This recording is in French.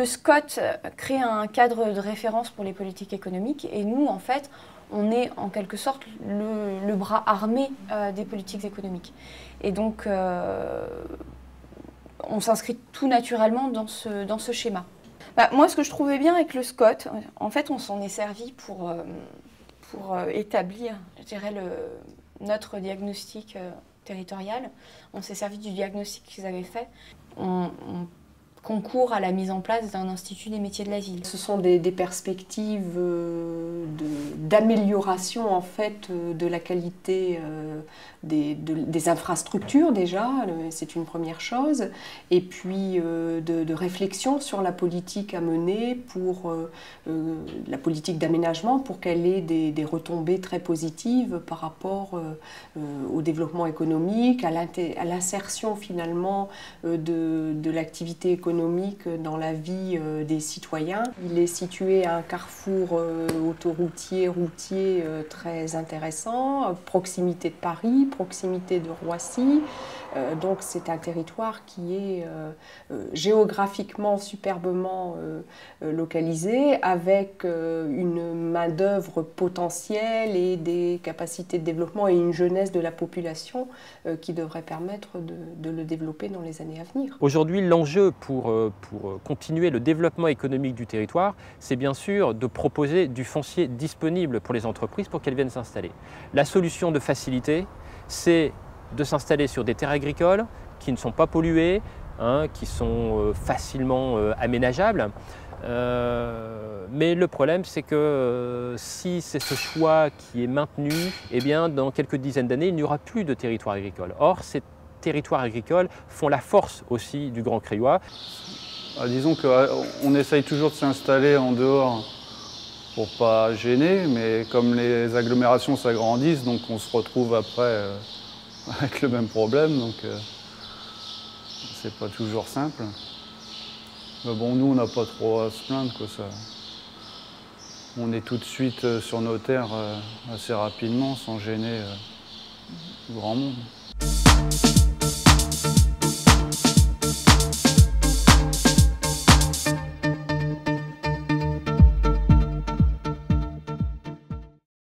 Le SCOT crée un cadre de référence pour les politiques économiques et nous, en fait, on est en quelque sorte le bras armé des politiques économiques. Et donc, on s'inscrit tout naturellement dans ce schéma. Moi, ce que je trouvais bien avec le SCOT, en fait, on s'en est servi pour établir, je dirais, notre diagnostic territorial. On s'est servi du diagnostic qu'ils avaient fait. On concourt à la mise en place d'un institut des métiers de la ville. Ce sont des perspectives d'amélioration en fait de la qualité des infrastructures déjà, c'est une première chose, et puis de réflexion sur la politique à mener pour la politique d'aménagement pour qu'elle ait des retombées très positives par rapport au développement économique, à l'insertion finalement de l'activité économique dans la vie des citoyens. Il est situé à un carrefour autoroutier, routier très intéressant, proximité de Paris, proximité de Roissy. Donc c'est un territoire qui est géographiquement superbement localisé, avec une main-d'œuvre potentielle et des capacités de développement et une jeunesse de la population qui devrait permettre de le développer dans les années à venir. Aujourd'hui, l'enjeu pour continuer le développement économique du territoire, c'est bien sûr de proposer du foncier disponible pour les entreprises pour qu'elles viennent s'installer. La solution de facilité, c'est de s'installer sur des terres agricoles qui ne sont pas polluées, qui sont facilement aménageables. Mais le problème, c'est que si c'est ce choix qui est maintenu, eh bien, dans quelques dizaines d'années, il n'y aura plus de territoire agricole. Or, ces territoires agricoles font la force aussi du Grand Crayois. Disons qu'on essaye toujours de s'installer en dehors pour ne pas gêner, mais comme les agglomérations s'agrandissent, donc on se retrouve après avec le même problème, donc c'est pas toujours simple. Mais bon, nous, on n'a pas trop à se plaindre, quoi, ça. On est tout de suite sur nos terres assez rapidement, sans gêner grand monde.